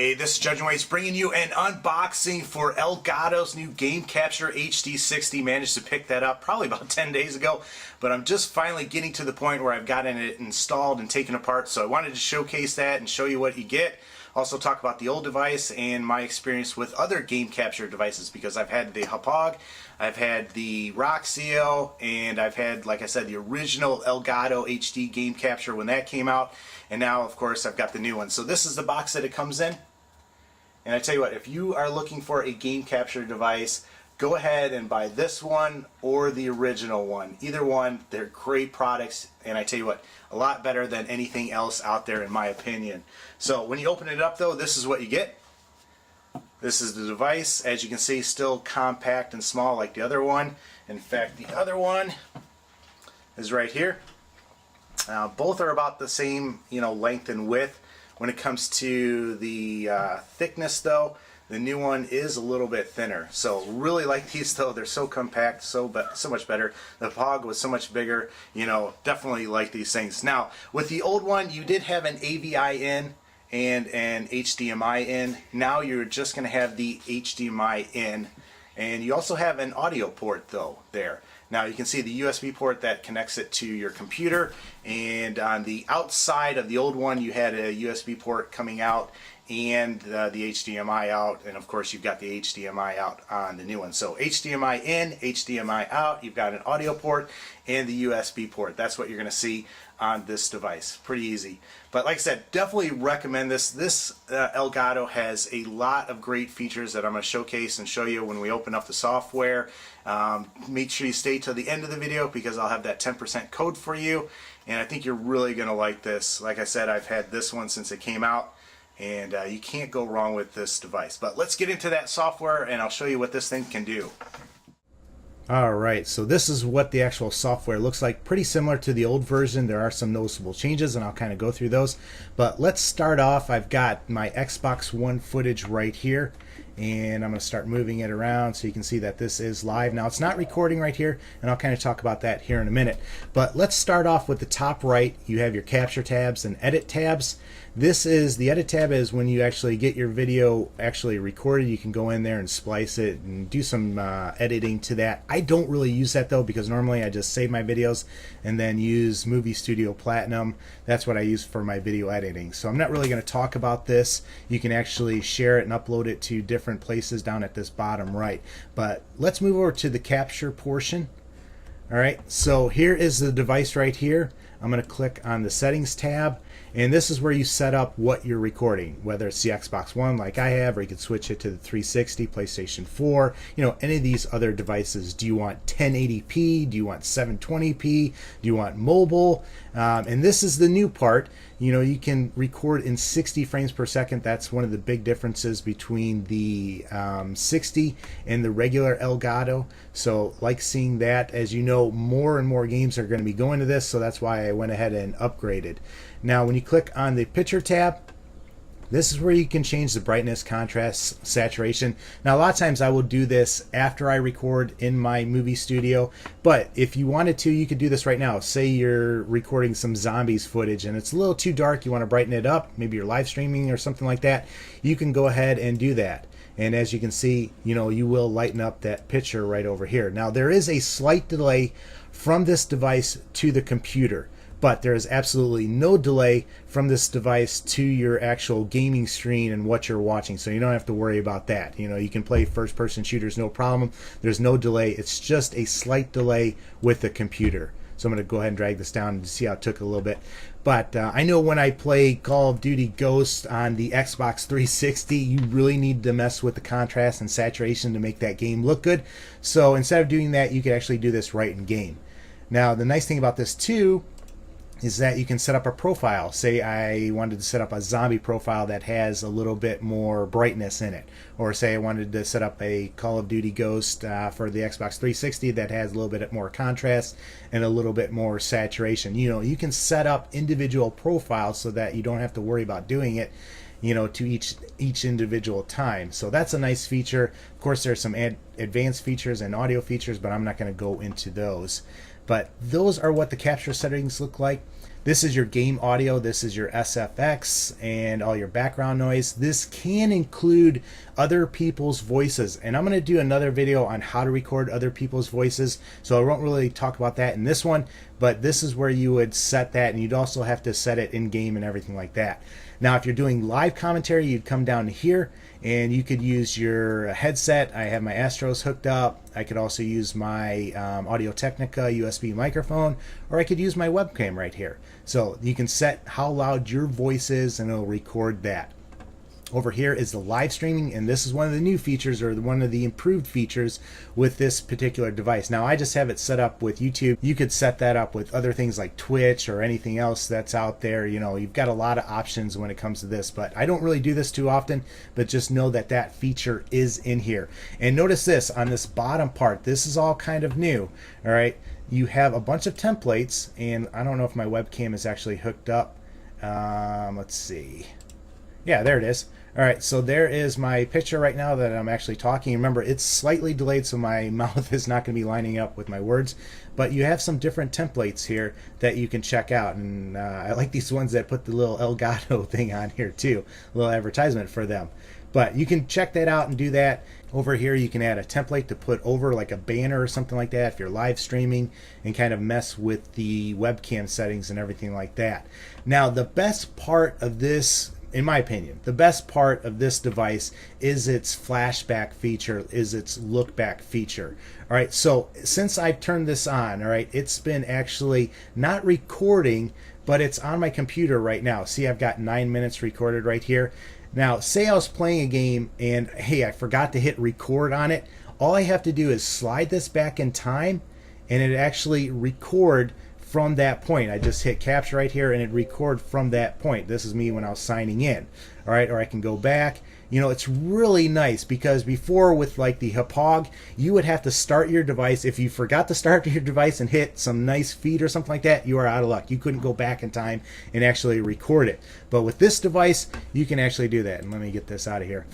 Hey, this is Judge Waits bringing you an unboxing for Elgato's new Game Capture HD60. Managed to pick that up probably about 10 days ago, but I'm just finally getting to the point where I've gotten it installed and taken apart, so I wanted to showcase that and show you what you get. Also talk about the old device and my experience with other Game Capture devices, because I've had the Hapog, I've had the Roxio, and I've had, like I said, the original Elgato HD Game Capture when that came out, and now of course I've got the new one. So this is the box that it comes in, and I tell you what, if you are looking for a Game Capture device, go ahead and buy this one or the original one. Either one, they're great products, and I tell you what, a lot better than anything else out there in my opinion. So when you open it up though, this is what you get. This is the device. As you can see, still compact and small like the other one. In fact, the other one is right here. Both are about the same, length and width. When it comes to the thickness though, the new one is a little bit thinner. So really like these though, they're so compact, so much better. The Pog was so much bigger, definitely like these things. Now, with the old one, you did have an AVI in and an HDMI in. Now you're just going to have the HDMI in, and you also have an audio port though there. Now you can see the USB port that connects it to your computer, and on the outside of the old one you had a USB port coming out and the HDMI out, and of course you've got the HDMI out on the new one. So HDMI in, HDMI out, you've got an audio port and the USB port. That's what you're going to see on this device. Pretty easy. But like I said, definitely recommend this. This Elgato has a lot of great features that I'm going to showcase and show you when we open up the software. Make sure you stay till the end of the video, because I'll have that 10% code for you, and I think you're really going to like this. Like I said, I've had this one since it came out, and you can't go wrong with this device. But let's get into that software and I'll show you what this thing can do. Alright, so this is what the actual software looks like. Pretty similar to the old version. There are some noticeable changes, and I'll kind of go through those. But let's start off. I've got my Xbox One footage right here, and I'm going to start moving it around so you can see that this is live. Now, it's not recording right here, and I'll kind of talk about that here in a minute. But let's start off with the top right. You have your capture tabs and edit tabs. This is, the edit tab is when you actually get your video actually recorded. You can go in there and splice it and do some editing to that. I don't really use that though, because normally I just save my videos and then use Movie Studio Platinum. That's what I use for my video editing. So I'm not really going to talk about this. You can actually share it and upload it to different places down at this bottom right. But let's move over to the capture portion. Alright, so here is the device right here. I'm going to click on the settings tab, and this is where you set up what you're recording, whether it's the Xbox One like I have, or you can switch it to the 360, PlayStation 4, any of these other devices. Do you want 1080p? Do you want 720p? Do you want mobile? And this is the new part. You can record in 60 frames per second. That's one of the big differences between the 60 and the regular Elgato. So like seeing that. As you know, more and more games are going to be going to this, so that's why I went ahead and upgraded. Now when you click on the picture tab, this is where you can change the brightness, contrast, saturation. Now a lot of times I will do this after I record in my movie studio, but if you wanted to, you could do this right now. Say you're recording some zombies footage and it's a little too dark, you want to brighten it up, maybe you're live streaming or something like that, you can go ahead and do that. And as you can see, you will lighten up that picture right over here. Now there is a slight delay from this device to the computer, but there is absolutely no delay from this device to your actual gaming screen and what you're watching, so you don't have to worry about that. You can play first-person shooters no problem. There's no delay. It's just a slight delay with the computer. So I'm going to go ahead and drag this down and see how it took a little bit. But I know when I play Call of Duty Ghost on the Xbox 360, you really need to mess with the contrast and saturation to make that game look good. So instead of doing that, you could actually do this right in game. Now the nice thing about this too is that you can set up a profile. Say I wanted to set up a zombie profile that has a little bit more brightness in it, or say I wanted to set up a Call of Duty Ghost for the Xbox 360 that has a little bit more contrast and a little bit more saturation. You can set up individual profiles so that you don't have to worry about doing it to each individual time. So that's a nice feature. Of course, there's some advanced features and audio features, but I'm not going to go into those. But those are what the capture settings look like. This is your game audio, this is your SFX and all your background noise. This can include other people's voices, and I'm going to do another video on how to record other people's voices, so I won't really talk about that in this one, but this is where you would set that, and you'd also have to set it in game and everything like that. Now if you're doing live commentary, you'd come down to here and you could use your headset. I have my Astros hooked up. I could also use my Audio Technica USB microphone, or I could use my webcam right here. So you can set how loud your voice is and it'll record that. Over here is the live streaming, and this is one of the new features, or one of the improved features with this particular device. Now I just have it set up with YouTube. You could set that up with other things like Twitch or anything else that's out there. You know, you've got a lot of options when it comes to this, but I don't really do this too often, but just know that that feature is in here. And notice this on this bottom part, this is all kind of new. All right, you have a bunch of templates, and I don't know if my webcam is actually hooked up. Let's see. Yeah, there it is. All right, so there is my picture right now that I'm actually talking. Remember, it's slightly delayed, so my mouth is not going to be lining up with my words, but you have some different templates here that you can check out, and I like these ones that put the little El Gato thing on here too, a little advertisement for them. But you can check that out and do that. Over here you can add a template to put over like a banner or something like that if you're live streaming, and kind of mess with the webcam settings and everything like that. Now the best part of this, in my opinion, the best part of this device is its flashback feature, is its look back feature. All right, so since I've turned this on, all right, it's been actually not recording, but it's on my computer right now. See, I've got 9 minutes recorded right here. Now, say I was playing a game and hey, I forgot to hit record on it. All I have to do is slide this back in time and it actually record from that point. I just hit capture right here and it record from that point. This is me when I was signing in. All right, or I can go back. You know, it's really nice because before with like the HPOG, you would have to start your device. If you forgot to start your device and hit some nice feed or something like that, you are out of luck. You couldn't go back in time and actually record it. But with this device, you can actually do that. And let me get this out of here.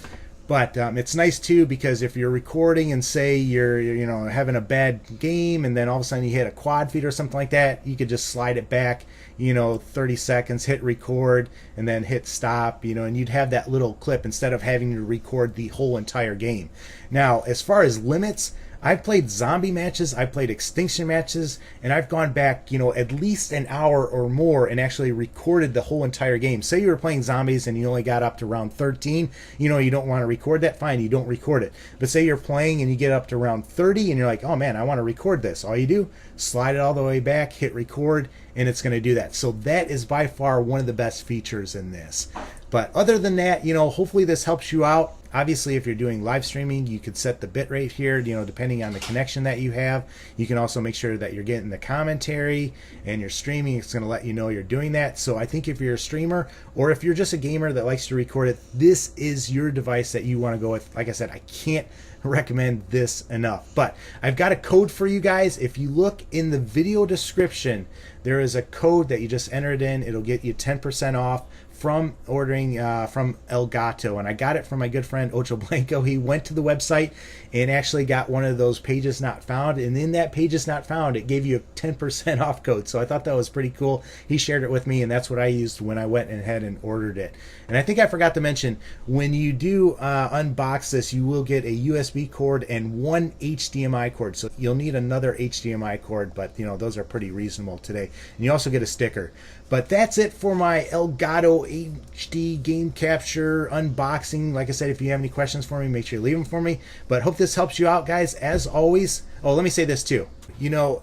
But it's nice too, because if you're recording and say you're you know having a bad game and then all of a sudden you hit a quad feed or something like that, you could just slide it back, you know, 30 seconds, hit record, and then hit stop, you know, and you'd have that little clip instead of having to record the whole entire game. Now, as far as limits, I've played zombie matches, I've played extinction matches, and I've gone back, you know, at least an hour or more and actually recorded the whole entire game. Say you were playing zombies and you only got up to round 13, you know, you don't want to record that, fine, you don't record it. But say you're playing and you get up to round 30 and you're like, oh man, I want to record this. All you do, slide it all the way back, hit record, and it's going to do that. So that is by far one of the best features in this. But other than that, you know, hopefully this helps you out. Obviously, if you're doing live streaming, you could set the bitrate here, you know, depending on the connection that you have. You can also make sure that you're getting the commentary and you're streaming. It's going to let you know you're doing that. So I think if you're a streamer or if you're just a gamer that likes to record it, this is your device that you want to go with. Like I said, I can't recommend this enough. But I've got a code for you guys. If you look in the video description, there is a code that you just enter it in. It'll get you 10% off from ordering from El Gato, and I got it from my good friend Ocho Blanco. He went to the website and actually got one of those pages not found, and in that pages not found, it gave you a 10% off code. So I thought that was pretty cool. He shared it with me, and that's what I used when I went ahead and ordered it. And I think I forgot to mention, when you do unbox this, you will get a USB cord and one HDMI cord. So you'll need another HDMI cord, but you know, those are pretty reasonable today. And you also get a sticker. But that's it for my El Gato HD game capture unboxing. Like I said, if you have any questions for me, make sure you leave them for me. But hope this helps you out, guys. As always, oh, let me say this too. You know,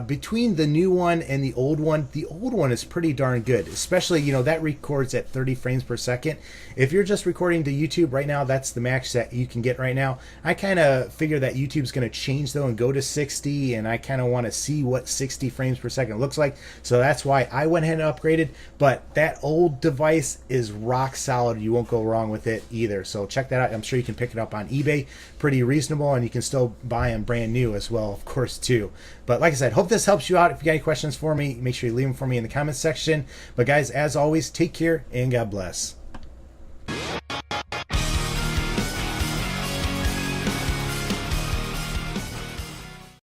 between the new one and the old one is pretty darn good. Especially, you know, that records at 30 frames per second. If you're just recording to YouTube right now, that's the max that you can get right now. I kind of figure that YouTube's going to change though and go to 60, and I kind of want to see what 60 frames per second looks like. So that's why I went ahead and upgraded. But that old device is rock solid. You won't go wrong with it either. So check that out. I'm sure you can pick it up on eBay. Pretty reasonable, and you can still buy them brand new as well, of course, too. But like I said, hope this helps you out. If you got any questions for me, make sure you leave them for me in the comments section. But guys, as always, take care and God bless.